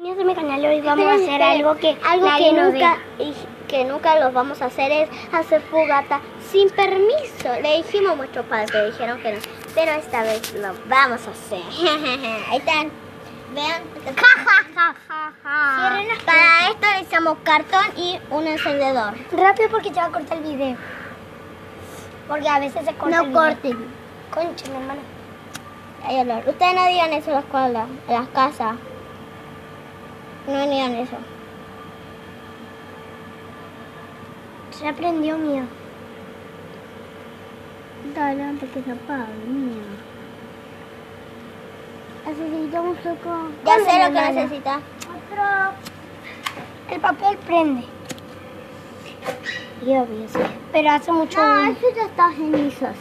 Bienvenidos a mi canal. Hoy vamos a hacer algo que nunca lo vamos a hacer, es hacer fogata sin permiso. Le dijimos a nuestros padres, que dijeron que no, pero esta vez lo vamos a hacer. Ahí están, vean. Para esto necesitamos cartón y un encendedor. Rápido porque ya va a cortar el video. Porque a veces se corta el video. No corten. Concha, mi hermana. Hay olor. Ustedes no digan eso en la escuela, en las casas. No digan eso. Se prendió mío. Dale, antes que se apague, mío. Necesitamos poco. Ya sé lo que necesita. Otro. El papel prende. Yo vi eso. Pero hace mucho. No, eso ya está cenizas.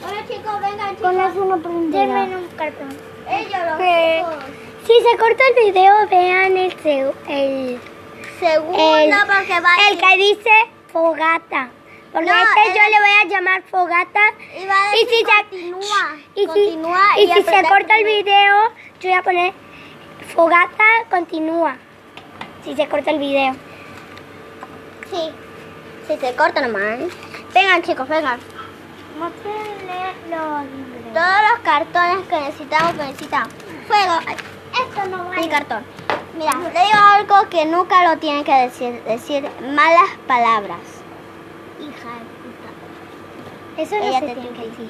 Hola chicos, vengan chicos. Con eso no prende. Denme un cartón. Ellos los chicos. Si se corta el video, vean el Segundo porque va el que dice fogata. Porque No, yo le voy a llamar fogata. y va a decir continúa si se apretar corta el play. video, yo voy a poner fogata continúa. Si se corta el video. Sí. Si se corta nomás. Vengan chicos, vengan. Todos los cartones que necesitamos, fuego. Ay, Esto no mi cartón. Mira, le digo algo que nunca lo tienen que decir malas palabras. Hija de puta. Eso no Ella se te tiene tiene que decir.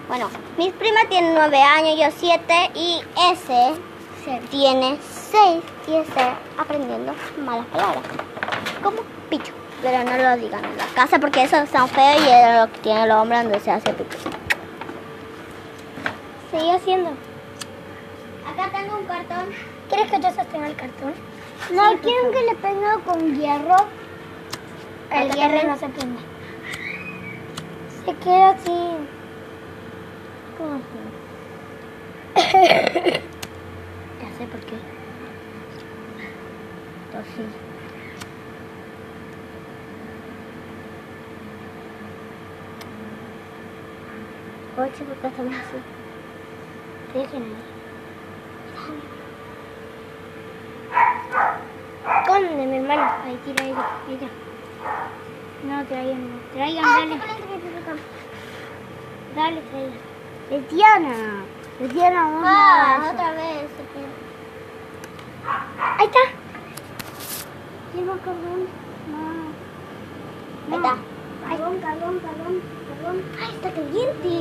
Bueno, mis primas tienen 9 años, yo 7 y ese tiene 6 y está aprendiendo malas palabras. Como picho. Pero no lo digan en la casa porque eso son feos y es lo que tiene el hombre donde se hace picho. Sigue haciendo. Acá tengo un cartón. ¿Quieres que yo sostenga el cartón? No, Sí, quieren que le ponga con hierro. El Acá hierro también. no se prende. Se queda así. ¿Cómo así? Ya sé por qué. Entonces, oye, ¿por qué estamos así? Déjenme. ¿Dónde, mi hermano? Ahí tira ella. No, traigan, no. Traigan, dale. Dale, traigan. Letiana, vamos otra vez. Ahí está. Lleva carbón. No. Ahí está. Carbón. Ay, está caliente.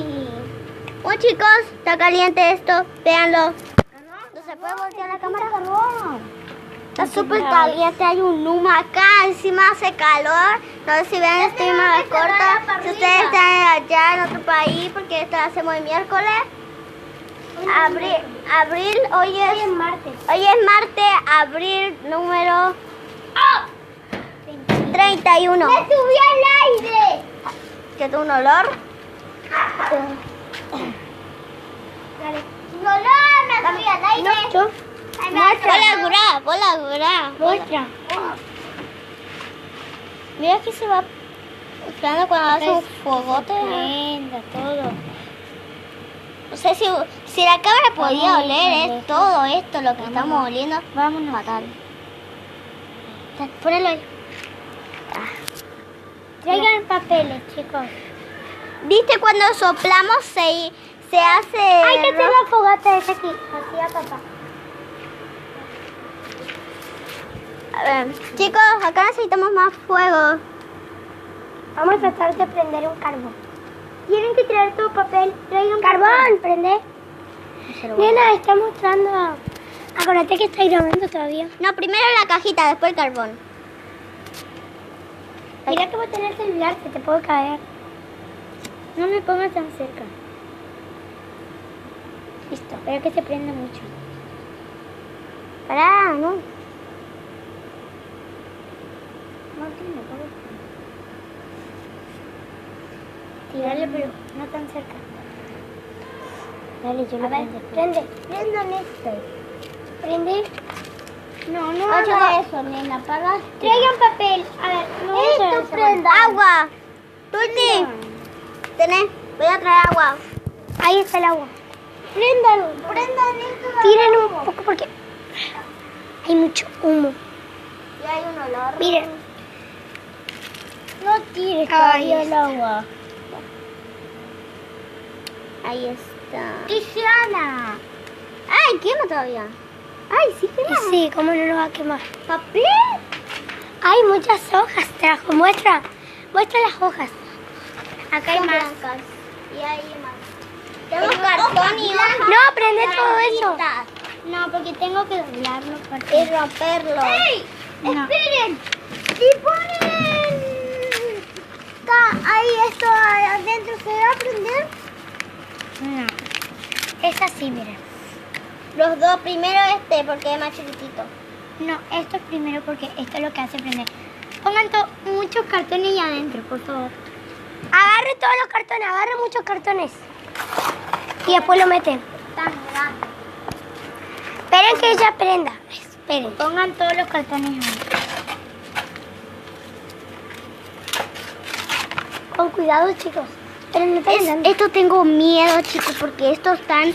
Bueno chicos, está caliente esto. Véanlo. ¿No se puede voltear la cámara? Está súper caliente, hay un humo acá, encima hace calor. No sé si ven, estoy más corta. Si ustedes están allá en otro país, porque esto lo hacemos el miércoles. Abril, hoy es martes. abril número 31. ¡Me subí al aire! ¿Que tuvo un olor? Dale. ¡No, me subí al aire! Bola gurá. Muestra. Mira que se va quedando cuando hace un fogote. Prenda todo. No sé si la cámara podía oler, es todo esto lo que estamos oliendo. Vámonos. Fatal. Ponelo ahí. Traigan papeles, chicos. ¿Viste cuando soplamos se hace... Hay que hacer la fogata esa aquí. Así a papá. A ver, chicos, acá necesitamos más fuego. Vamos a tratar de prender un carbón. Tienen que traer todo papel. Traigan carbón, prende. Nena, está mostrando. Acuérdate que está grabando todavía. No, primero la cajita, después el carbón. Mira que voy a tener el celular, se te puede caer. No me pongas tan cerca. Listo, espero que se prenda mucho. Pará, no. No tiene, Tírale, pero no tan cerca. Dale, yo lo prendo. Prende. Prendan esto. Prende. No, no Haga haga eso, nena, apagas. Traigan papel. A ver, no Esto prenda. Agua. Tuti, te Nene, voy a traer agua. Ahí está el agua. Préndalo, prendan esto. Tiren un poco porque hay mucho humo. Y hay un olor. Miren. No tires todavía el agua. Ahí está. Tiziana. Ay, quema todavía. Ay, sí quema. Sí, ¿cómo no nos va a quemar? ¿Papel? Hay muchas hojas, trajo. Muestra las hojas. Acá hay Son más. blancas. Y hay más. Tengo cartón y hojas. No, prende todo eso. No, porque tengo que doblarlo y romperlo. ¡Ey! No. ¡Esperen! Si ponen ahí esto adentro, ¿se va a prender? No. Es así, miren. Los dos, primero porque es más chiquitito. No, esto es primero porque esto es lo que hace prender. Pongan muchos cartones ahí adentro, por favor. Agarre todos los cartones, agarre muchos cartones. Y después lo meten. Tan grande. Esperen que ella prenda. Esperen. Pongan todos los cartones ahí. Con cuidado, chicos. Pero no te Esto tengo miedo, chicos, porque estos están